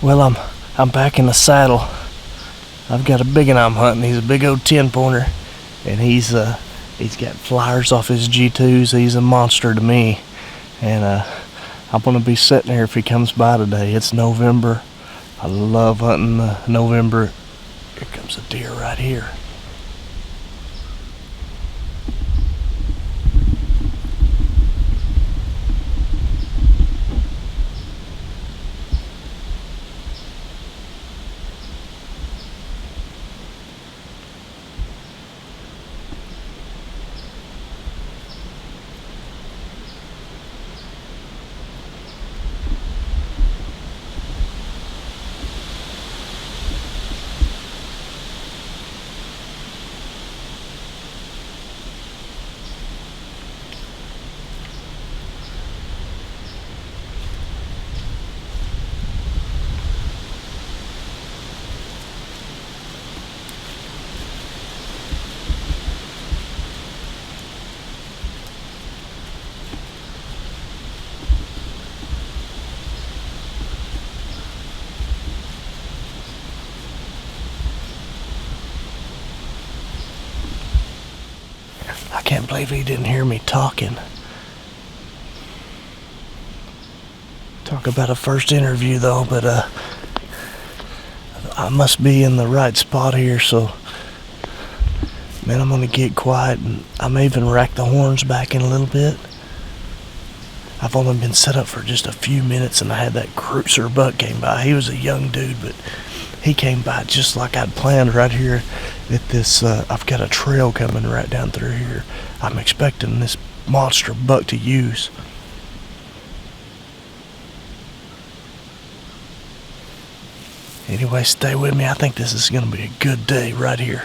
Well, I'm back in the saddle. I've got a big one I'm hunting. He's a big old 10-pointer, and he's got flyers off his G2s. He's a monster to me, and I'm gonna be sitting here if he comes by today. It's November. I love hunting November. Here comes a deer right here. I can't believe he didn't hear me talking. Talk about a first interview though, but I must be in the right spot here, so man, I'm gonna get quiet, and I may even rack the horns back in a little bit. I've only been set up for just a few minutes, and I had that cruiser buck came by. He was a young dude, but he came by just like I'd planned right here at this. I've got a trail coming right down through here. I'm expecting this monster buck to use. Anyway, stay with me. I think this is gonna be a good day right here.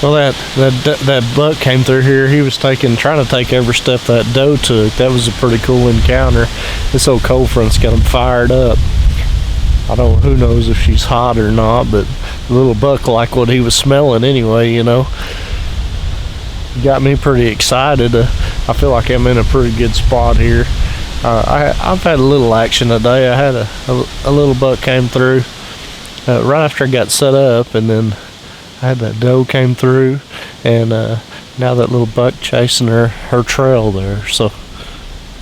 Well, that buck came through here. He was trying to take every step that doe took. That was a pretty cool encounter. This old cold front's got him fired up. Who knows if she's hot or not, but the little buck liked what he was smelling anyway, you know. Got me pretty excited. I feel like I'm in a pretty good spot here. I've had a little action today. I had a little buck came through right after I got set up, and then I had that doe came through, and now that little buck chasing her trail there. So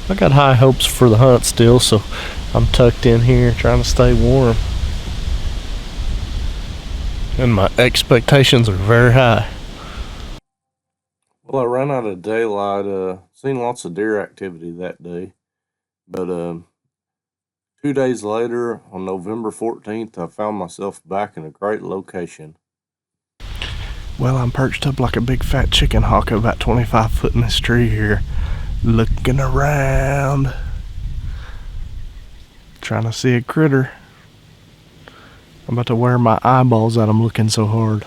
I got high hopes for the hunt still, so I'm tucked in here trying to stay warm. And my expectations are very high. Well, I ran out of daylight, seen lots of deer activity that day, but 2 days later, on November 14th, I found myself back in a great location. Well, I'm perched up like a big fat chicken hawk about 25 foot in this tree here, looking around, trying to see a critter. I'm about to wear my eyeballs out. I'm looking so hard.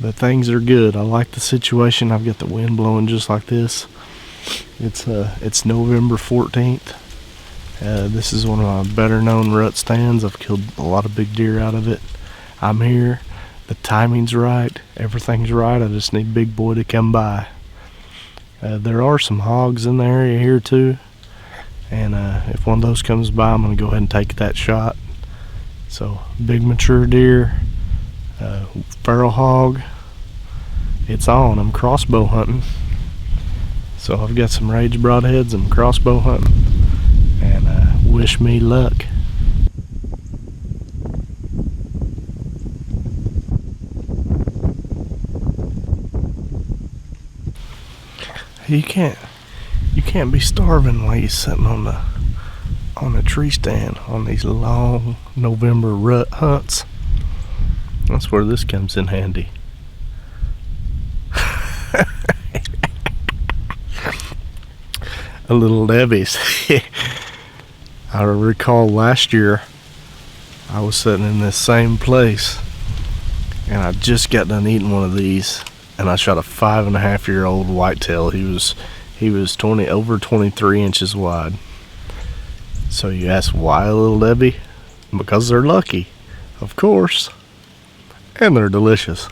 But things are good. I like the situation. I've got the wind blowing just like this. It's November 14th, This is one of my better known rut stands. I've killed a lot of big deer out of it. I'm here. The timing's right. Everything's right. I just need Big Boy to come by. There are some hogs in the area here too. And if one of those comes by, I'm going to go ahead and take that shot. So, big mature deer, feral hog. It's on. I'm crossbow hunting. So I've got some rage broadheads. I'm crossbow hunting. And wish me luck. You can't be starving while you're sitting on a tree stand on these long November rut hunts. That's where this comes in handy. A little Debbie's. I recall last year I was sitting in this same place and I just got done eating one of these and I shot a 5.5-year-old whitetail. He was over 23 inches wide. So you ask why a little Debbie? Because they're lucky, of course, and they're delicious.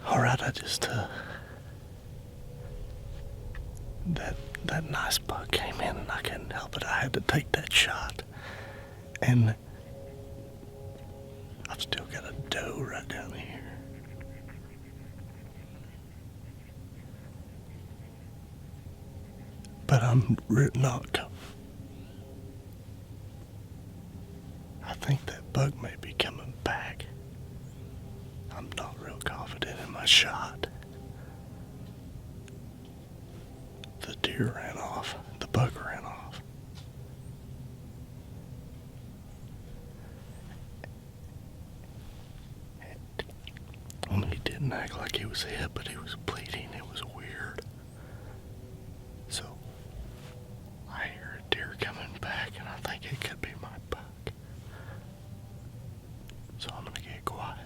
Alright, I just that nice buck came in and I couldn't help it. I had to take that shot. And I've still got a doe right down here. But I'm not. I think that buck may be coming back. I'm not real confident in my shot. The deer ran off. The buck ran off. Well, he didn't act like he was hit, but he was bleeding. It was weird. So, I hear a deer coming back, and I think it could be my buck. So I'm gonna get quiet.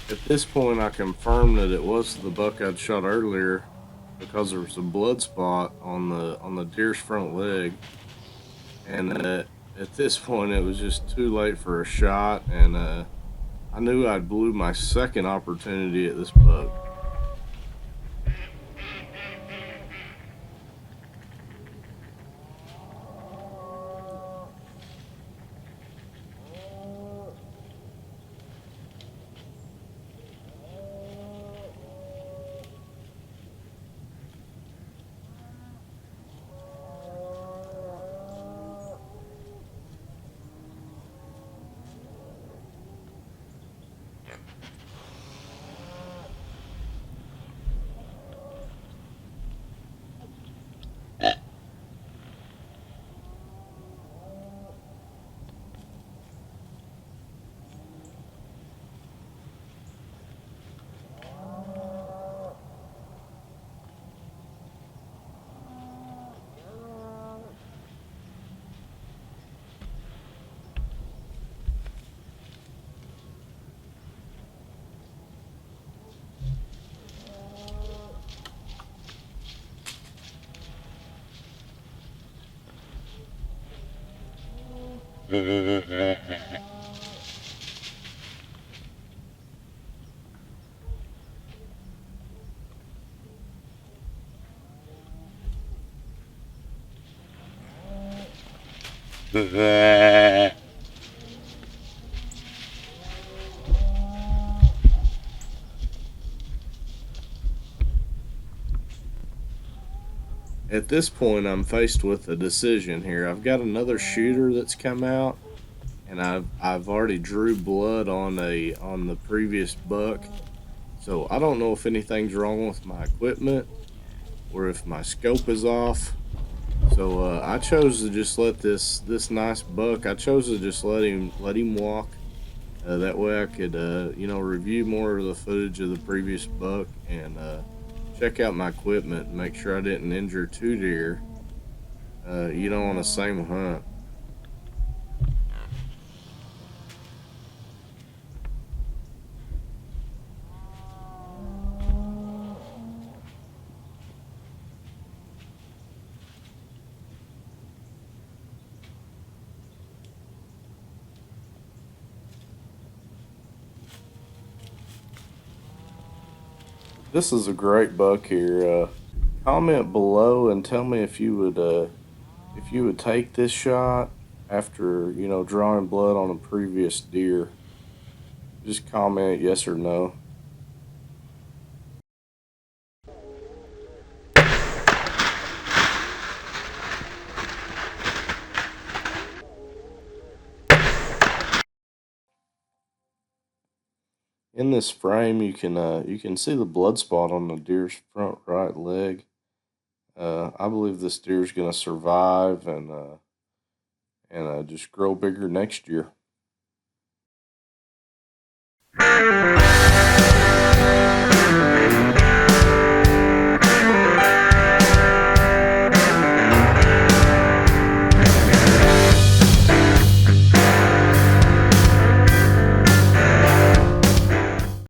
At this point, I confirmed that it was the buck I'd shot earlier because there was a blood spot on the deer's front leg, and at this point, it was just too late for a shot, and I knew I'd blew my second opportunity at this buck. At this point, I'm faced with a decision here. I've got another shooter that's come out, and I've already drew blood on the previous buck. So I don't know if anything's wrong with my equipment or if my scope is off. So I chose to just let this nice buck. I chose to just let him walk. That way I could review more of the footage of the previous buck and check out my equipment and make sure I didn't injure two deer. On the same hunt. This is a great buck here. Comment below and tell me if you would take this shot after drawing blood on a previous deer. Just comment yes or no. In this frame, you can see the blood spot on the deer's front right leg. I believe this deer is going to survive and just grow bigger next year.